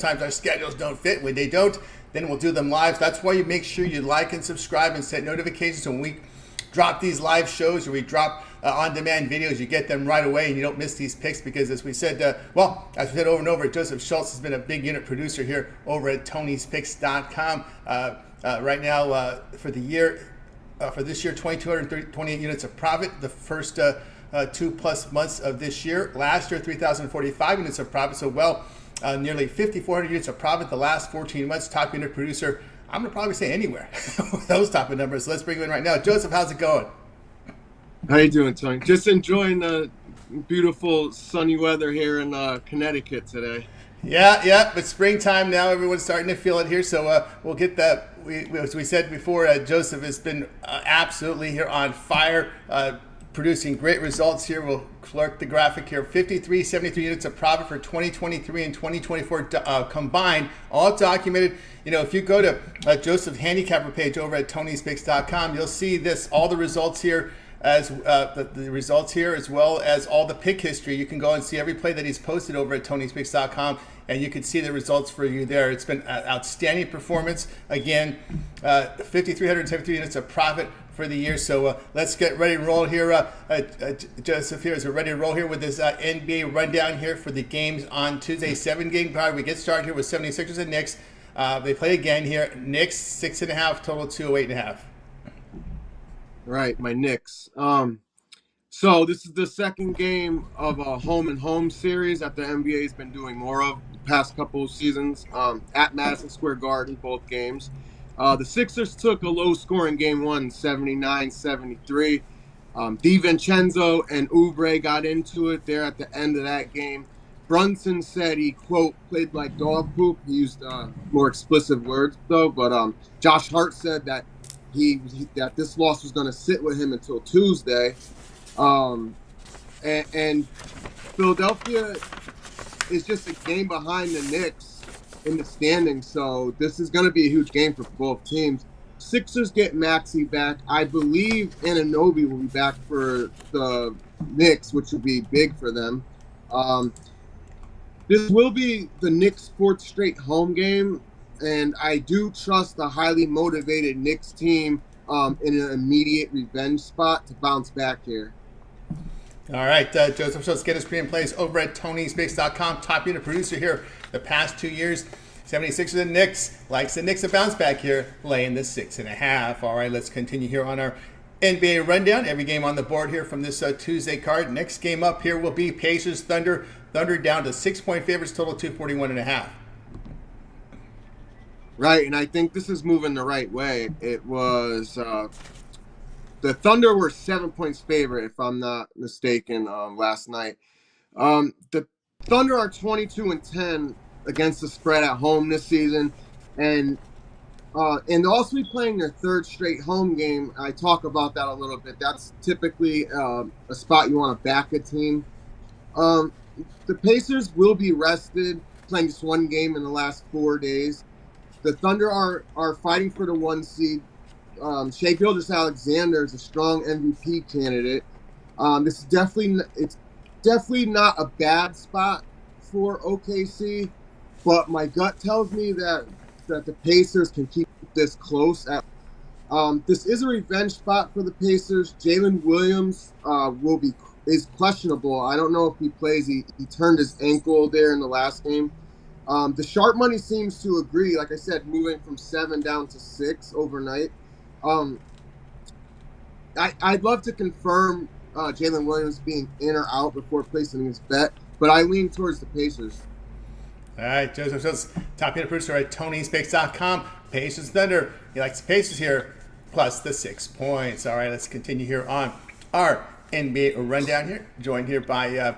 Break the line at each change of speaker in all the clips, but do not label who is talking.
Sometimes our schedules don't fit. When they don't, then we'll do them live. That's why you make sure you like and subscribe and set notifications when we drop these live shows or we drop on-demand videos. You get them right away and you don't miss these picks because, as we said, as we said over and over, Joseph Schultz has been a big unit producer here over at Tony'sPicks.com. Right now, for the year, for this year, 2,228 units of profit. The first 2+ months of this year. Last year, 3,045 units of profit. So, nearly 5,400 units of profit the last 14 months. Top unit producer, I'm going to probably say anywhere with those type of numbers. So let's bring him in right now. Joseph, how's it going?
How you doing, Tony? Just enjoying the beautiful sunny weather here in Connecticut today.
Yeah, but springtime now. Everyone's starting to feel it here. So we'll get that. As we said before, Joseph has been absolutely here on fire. Producing great results here. We'll clerk the graphic here. 73 units of profit for 2023 and 2024 combined, all documented. You know, if you go to Joseph's handicapper page over at Tony'sPicks.com, you'll see this, all the results here, as the results here, as well as all the pick history. You can go and see every play that he's posted over at Tony'sPicks.com, and you can see the results for you there. It's been an outstanding performance. Again, 5,373 units of profit for the year. So let's get ready to roll here. Joseph here is ready to roll here with this NBA rundown here for the games on Tuesday. 7-game card. We get started here with 76ers and Knicks. They play again here. Knicks 6.5, total 208.5.
Right, my Knicks. So this is the second game of a home and home series that the NBA has been doing more of the past couple of seasons at Madison Square Garden, both games. The Sixers took a low-scoring game one, 79-73. DiVincenzo and Oubre got into it there at the end of that game. Brunson said he, quote, played like dog poop. He used more explicit words, though. But Josh Hart said that that this loss was going to sit with him until Tuesday. And Philadelphia is just a game behind the Knicks in the standings, so this is going to be a huge game for both teams. Sixers get Maxey back. I believe Anunoby will be back for the Knicks, which will be big for them. This will be the Knicks' 4th straight home game, and I do trust the highly motivated Knicks team in an immediate revenge spot to bounce back here.
All right, Joseph, so let's get his pre and plays over at Tony'sPicks.com. Top unit producer here the past 2 years. 76ers and Knicks. Likes the Knicks to bounce back here, laying the 6.5. All right, let's continue here on our NBA rundown. Every game on the board here from this Tuesday card. Next game up here will be Pacers Thunder. Thunder down to 6-point favorites, total 241.5.
Right, and I think this is moving the right way. It was the Thunder were 7 points favorite, if I'm not mistaken, last night. The Thunder are 22-10 against the spread at home this season, and they'll also be playing their 3rd straight home game. I talk about that a little bit. That's typically a spot you want to back a team. The Pacers will be rested, playing just one game in the last 4 days. The Thunder are fighting for the 1 seed. Shai Gilgeous-Alexander is a strong MVP candidate. It's definitely not a bad spot for OKC, but my gut tells me that the Pacers can keep this close. This is a revenge spot for the Pacers. Jalen Williams is questionable. I don't know if he plays. He turned his ankle there in the last game. The sharp money seems to agree. Like I said, moving from 7 down to 6 overnight. I'd love to confirm Jalen Williams being in or out before placing his bet, but I lean towards the Pacers.
All right, Joseph Schultz, top unit producer at Tony'sPicks.com. Pacers Thunder. He likes the Pacers here, plus the 6 points. All right, let's continue here on our NBA rundown here. Joined here by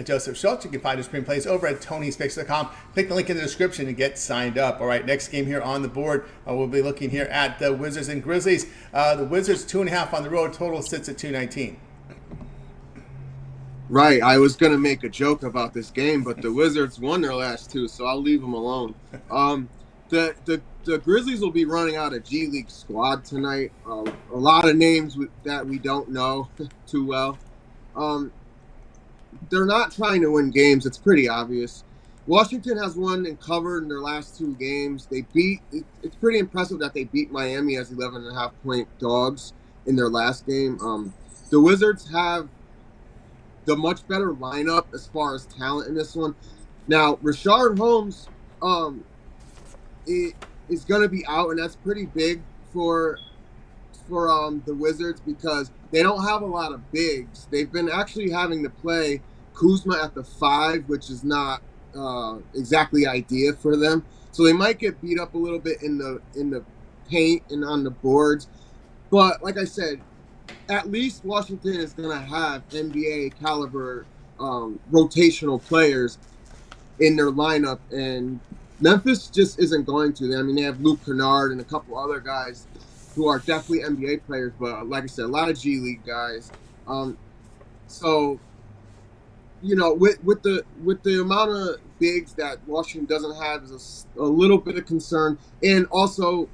Joseph Schultz. You can find his screen plays over at Tony'sPicks.com. Click the link in the description and get signed up. All right, next game here on the board. We'll be looking here at the Wizards and Grizzlies. The Wizards 2.5 on the road. Total sits at 219.
Right, I was going to make a joke about this game, but the Wizards won their last 2, so I'll leave them alone. The Grizzlies will be running out a G League squad tonight. A lot of names that we don't know too well. They're not trying to win games. It's pretty obvious. Washington has won and covered in their last 2 games. It's pretty impressive that they beat Miami as 11.5-point dogs in their last game. The Wizards have the much better lineup as far as talent in this one. Now, Rashard Holmes is going to be out, and that's pretty big for the Wizards because they don't have a lot of bigs. They've been actually having to play Kuzma at the 5, which is not exactly ideal for them. So they might get beat up a little bit in the paint and on the boards. But like I said, at least Washington is going to have NBA caliber rotational players in their lineup, and Memphis just isn't going to. I mean, they have Luke Kennard and a couple other guys who are definitely NBA players, but like I said, a lot of G League guys. So, you know, with the amount of bigs that Washington doesn't have is a little bit of concern. And also,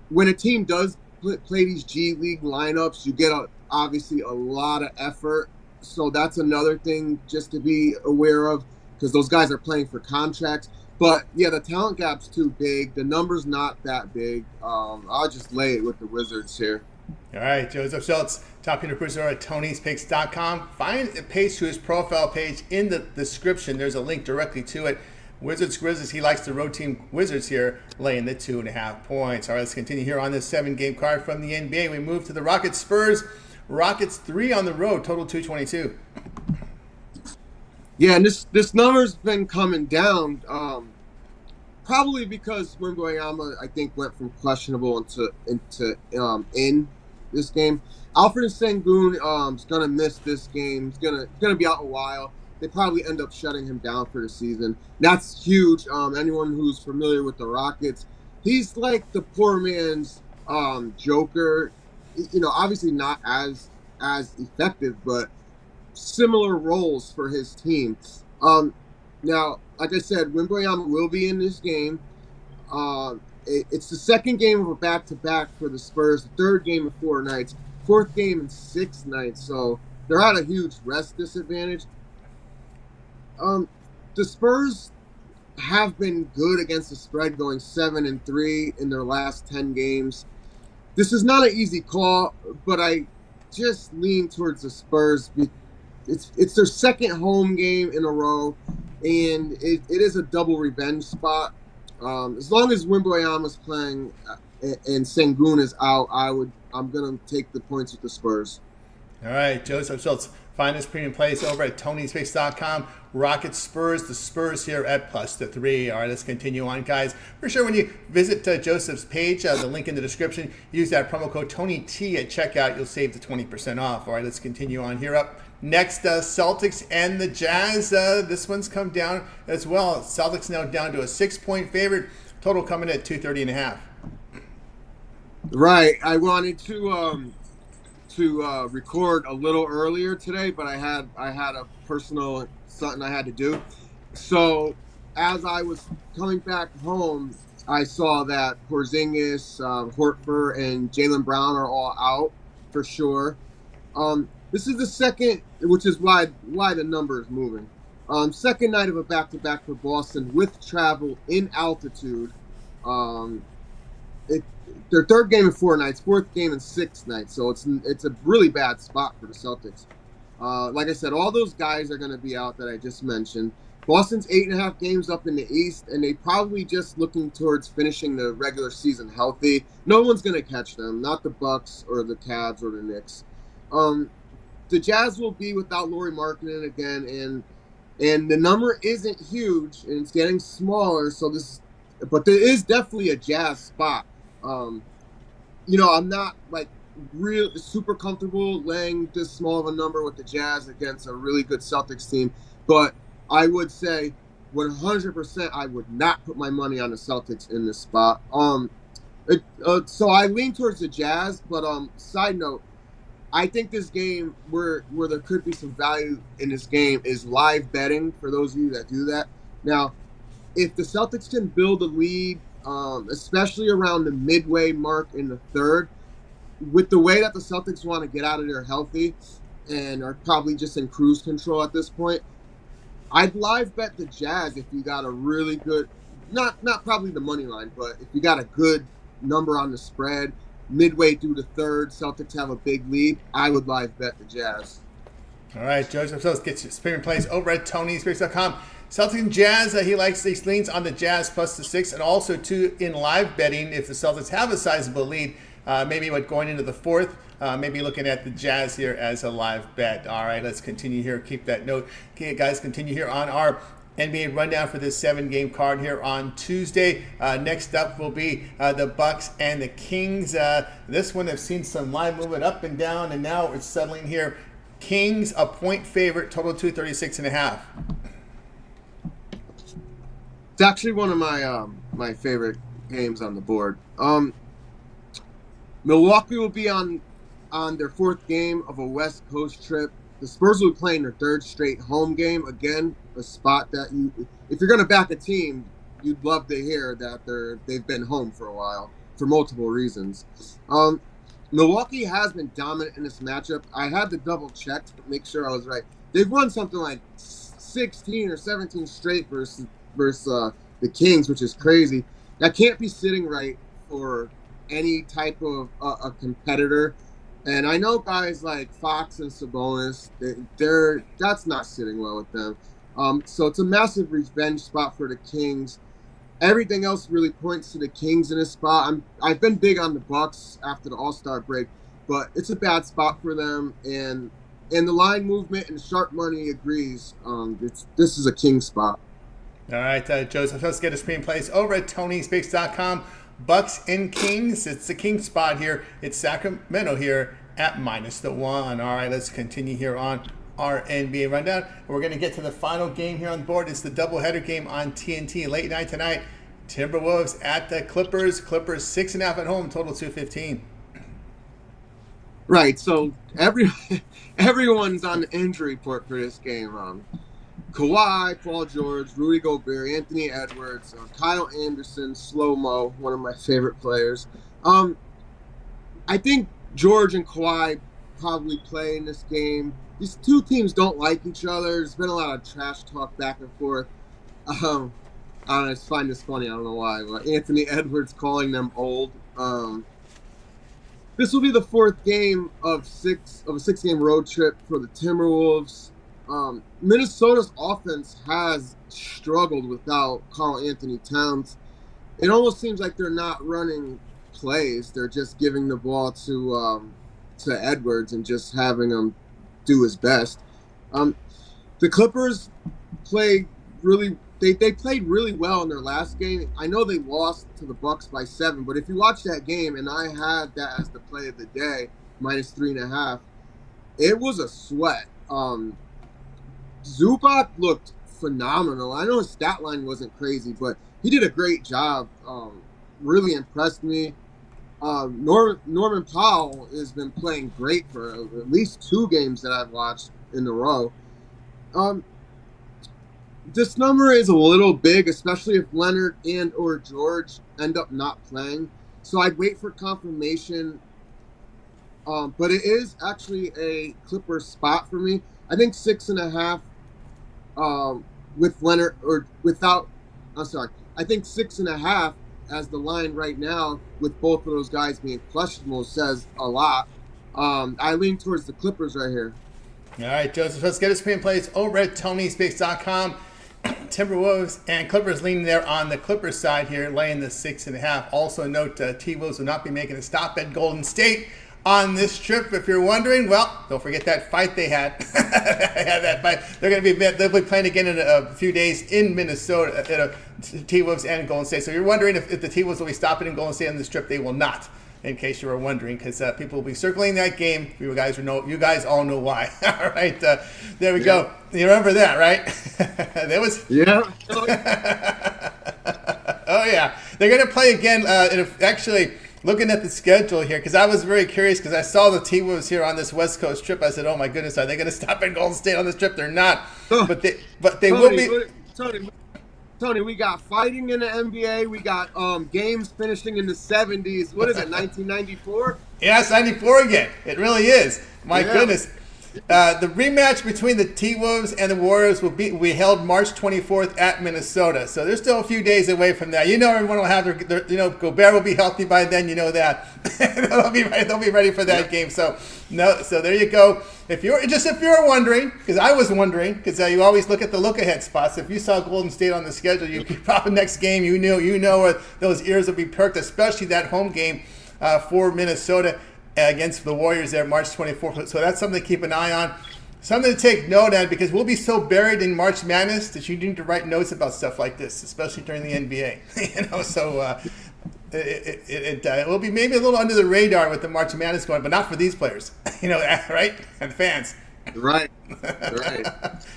when a team does play these G League lineups, you get obviously a lot of effort. So that's another thing just to be aware of because those guys are playing for contracts. But, yeah, the talent gap's too big. The number's not that big. I'll just lay it with the Wizards here.
All right, Joseph Schultz, top producer at Tony'sPicks.com. Find a page to his profile page in the description. There's a link directly to it. Wizards Grizzlies, he likes the road team Wizards here, laying the 2.5 points. All right, let's continue here on this 7-game card from the NBA. We move to the Rockets Spurs. Rockets 3 on the road, total 222.
Yeah, and this number's been coming down, probably because Wembanyama, I think, went from questionable into in this game. Alfred Sengun is gonna miss this game. He's gonna be out a while. They probably end up shutting him down for the season. That's huge. Anyone who's familiar with the Rockets, he's like the poor man's Joker. You know, obviously not as effective, but similar roles for his team. Now, like I said, Wembanyama will be in this game. It's the second game of a back-to-back for the Spurs, the third game of 4 nights, fourth game in 6 nights, so they're at a huge rest disadvantage. The Spurs have been good against the spread, going 7-3 in their last 10 games. This is not an easy call, but I just lean towards the Spurs. It's their second home game in a row, and it is a double revenge spot. As long as Wembanyama's playing and Sengun is out, I'm gonna take the points with the Spurs.
All right, Joseph Schultz. Find his premium plays over at Tony'sPicks.com. Rockets Spurs, the Spurs here at +3. All right, let's continue on, guys. For sure, when you visit Joseph's page, the link in the description, use that promo code TonyT at checkout. You'll save the 20% off. All right, let's continue on here up. Next, Celtics and the Jazz. This one's come down as well. Celtics now down to a 6-point favorite. Total coming at 230.5.
Right. I wanted to record a little earlier today, but I had a personal something I had to do. So as I was coming back home, I saw that Porzingis, Horford, and Jaylen Brown are all out for sure. This is the second, which is why the number is moving. Second night of a back-to-back for Boston with travel in altitude. Their third game in 4 nights, fourth game in 6 nights. So it's a really bad spot for the Celtics. Like I said, all those guys are going to be out that I just mentioned. Boston's 8.5 games up in the East, and they probably just looking towards finishing the regular season healthy. No one's going to catch them, not the Bucks or the Cavs or the Knicks. The Jazz will be without Lauri Markkanen again, and the number isn't huge, and it's getting smaller. But there is definitely a Jazz spot. You know, I'm not like real super comfortable laying this small of a number with the Jazz against a really good Celtics team, but I would say 100% I would not put my money on the Celtics in this spot. So I lean towards the Jazz, but side note, I think this game where there could be some value in this game is live betting for those of you that do that. Now, if the Celtics can build a lead, especially around the midway mark in the third, with the way that the Celtics want to get out of there healthy and are probably just in cruise control at this point, I'd live bet the Jazz if you got a really good, not probably the money line, but if you got a good number on the spread, midway through the third, Celtics have a big lead, I would live bet the Jazz.
All right, Joseph Sos gets your spin plays over at TonySpeaks.com. Celtics and Jazz, he leans on the Jazz plus the 6, and also too in live betting if the Celtics have a sizable lead, maybe going into the fourth. Maybe looking at the Jazz here as a live bet. All right, let's continue here. Keep that note. Okay, guys, continue here on our NBA rundown for this 7-game card here on Tuesday. Next up will be the Bucks and the Kings. This one I've seen some line movement up and down, and now it's settling here. Kings a point favorite, total 236.5.
It's actually one of my favorite games on the board. Milwaukee will be on their 4th game of a West Coast trip. The Spurs will be playing their 3rd straight home game. Again, a spot that if you're going to back a team, you'd love to hear that they've been home for a while for multiple reasons. Milwaukee has been dominant in this matchup. I had to double check to make sure I was right. They've won something like 16 or 17 straight versus the Kings, which is crazy. That can't be sitting right for any type of a competitor. And I know guys like Fox and Sabonis, that's not sitting well with them. So it's a massive revenge spot for the Kings. Everything else really points to the Kings in this spot. I've been big on the Bucks after the All-Star break, but it's a bad spot for them. And the line movement and sharp money agrees. This is a King spot.
All right, Joseph, let's get a screen plays over at TonySpeaks.com. Bucks and Kings. It's the King spot here. It's Sacramento here at -1. All right, let's continue here on our NBA rundown. We're going to get to the final game here on the board. It's the doubleheader game on TNT late night tonight. Timberwolves at the Clippers. Clippers 6.5 at home, total 215.
Right, so everyone's on the injury report for this game. Kawhi, Paul George, Rudy Gobert, Anthony Edwards, Kyle Anderson, Slow-Mo, one of my favorite players. I think George and Kawhi probably play in this game. These two teams don't like each other. There's been a lot of trash talk back and forth. I just find this funny. I don't know why, but Anthony Edwards calling them old. This will be the 4th game of a 6-game road trip for the Timberwolves. Minnesota's offense has struggled without Karl-Anthony Towns. It almost seems like they're not running plays. They're just giving the ball to Edwards and just having him do his best. The Clippers played really. They played really well in their last game. I know they lost to the Bucks by 7, but if you watch that game, and I had that as the play of the day, -3.5, it was a sweat. Zubac looked phenomenal. I know his stat line wasn't crazy, but he did a great job. Really impressed me. Norman Powell has been playing great for at least 2 games that I've watched in a row. This number is a little big, especially if Leonard and or George end up not playing. So I'd wait for confirmation. But it is actually a Clippers spot for me. I think 6.5 with Leonard or without. I'm sorry. I think 6.5 as the line right now with both of those guys being questionable says a lot. I lean towards the Clippers right here.
All right, Joseph, let's get a screen plays over at TonySpeaks.com. Timberwolves and Clippers leaning there on the Clippers side here, laying the 6.5. Also note T-Wolves will not be making a stop at Golden State on this trip. If you're wondering, well, don't forget that fight they had. They had that fight. They'll be playing again in a few days in Minnesota, T-Wolves and Golden State. So you're wondering if the T-Wolves will be stopping in Golden State on this trip. They will not, in case you were wondering, because people will be circling that game. You guys all know why. All right, there we go. You remember that, right? There was.
Yeah.
Oh yeah, they're gonna play again. Actually, looking at the schedule here, because I was very curious because I saw the T-Wolves here on this West Coast trip. I said, "Oh my goodness, are they going to stop in Golden State on this trip?" They're not, but they will be.
Tony, we got fighting in the NBA. We got games finishing in the 70s. What is it, 1994?
Yeah, it's 94 again. It really is. My goodness. The rematch between the T-Wolves and the Warriors will be held March 24th at Minnesota. So there's still a few days away from that. You know, everyone will have their Gobert will be healthy by then. You know that. They'll be ready for that game. So there you go. If you're wondering, because I was wondering, because you always look at the look-ahead spots. If you saw Golden State on the schedule, you probably next game you know those ears will be perked, especially that home game for Minnesota against the Warriors there March 24th. So that's something to keep an eye on. Something to take note of, because we'll be so buried in March Madness that you need to write notes about stuff like this, especially during the NBA. So it will be maybe a little under the radar with the March Madness going, but not for these players, right? And fans.
Right.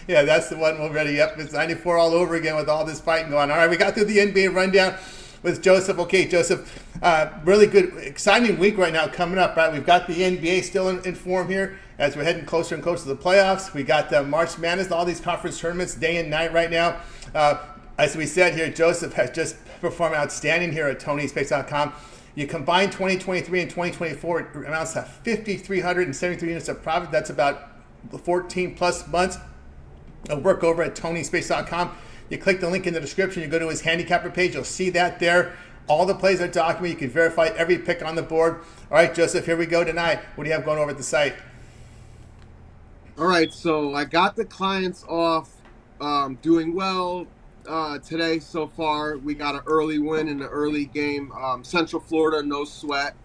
Yeah, that's the one we're ready. Yep, it's 94 all over again with all this fighting going on. All right, we got through the NBA rundown with Joseph. Okay, Joseph, really good, exciting week right now coming up, right? We've got the NBA still in form here as we're heading closer and closer to the playoffs. We got the March Madness, all these conference tournaments day and night right now. As we said here, Joseph has just performed outstanding here at TonySpace.com. You combine 2023 and 2024, it amounts to 5,373 units of profit. That's about 14 plus months of work over at TonySpace.com. You click the link in the description, you go to his handicapper page, you'll see that there. All the plays are documented. You can verify every pick on the board. All right, Joseph, here we go tonight. What do you have going over at the site?
All right, so I got the clients off doing well today so far. We got an early win in the early game. Central Florida, no sweat.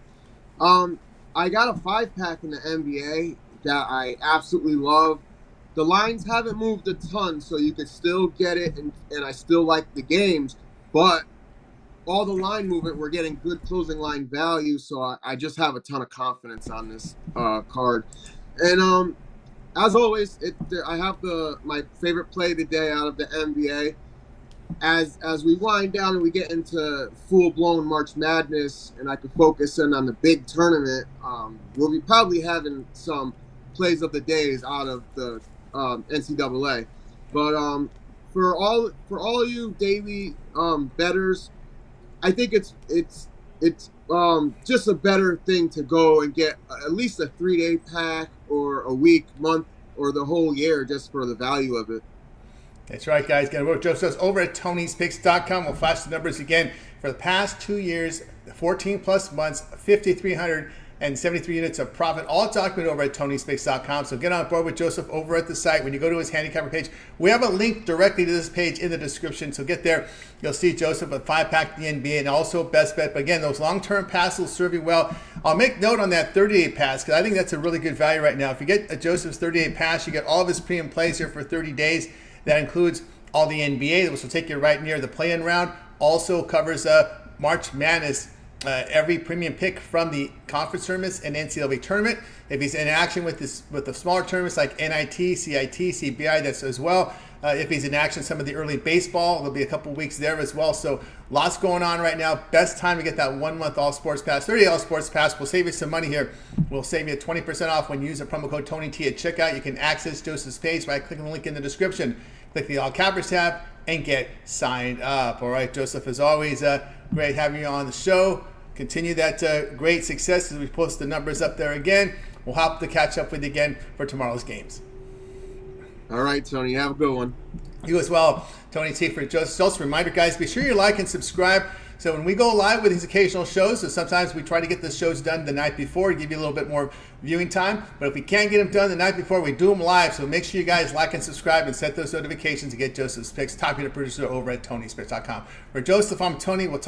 I got a 5-pack in the NBA that I absolutely love. The lines haven't moved a ton, so you can still get it, and I still like the games. But all the line movement, we're getting good closing line value, so I just have a ton of confidence on this card. And as always, I have my favorite play of the day out of the NBA. As we wind down and we get into full-blown March Madness, and I can focus in on the big tournament, we'll be probably having some plays of the days out of the NCAA. But for all you daily bettors, I think it's just a better thing to go and get at least a 3-day pack or a week, month, or the whole year just for the value of it.
That's right, guys. Going to work Joseph over at Tony'sPicks.com. We'll flash the numbers again. For the past 2 years, 14 plus months, 5,373 units of profit, all documented over at Tony'sPicks.com. So get on board with Joseph over at the site. When you go to his handicapper page, we have a link directly to this page in the description. So get there. You'll see Joseph with 5-pack the NBA and also best bet. But again, those long-term passes will serve you well. I'll make note on that 30-day pass because I think that's a really good value right now. If you get a Joseph's 30-day pass, you get all of his premium plays here for 30 days. That includes all the NBA, which will take you right near the play-in round. Also covers March Madness, every premium pick from the conference tournaments and NCAA tournament. If he's in action with the smaller tournaments like NIT, CIT, CBI, that's as well. If he's in action some of the early baseball, there'll be a couple weeks there as well. So lots going on right now. Best time to get that 1 month all sports pass, 30 all sports pass. We'll save you some money here. We'll save you 20% off when you use the promo code TonyT at checkout. You can access Joseph's page by clicking the link in the description. Click the All Cappers tab and get signed up. All right, Joseph, as always, great having you on the show. Continue that great success as we post the numbers up there again. We'll hope to catch up with you again for tomorrow's games.
All right, Tony, have a good one.
You as well, Tony T for Joseph. Just a reminder, guys, be sure you like and subscribe. So when we go live with these occasional shows, so sometimes we try to get the shows done the night before to give you a little bit more viewing time. But if we can't get them done the night before, we do them live. So make sure you guys like and subscribe and set those notifications to get Joseph's picks. Top unit producer over at Tony'sPicks.com. For Joseph, I'm Tony. We'll talk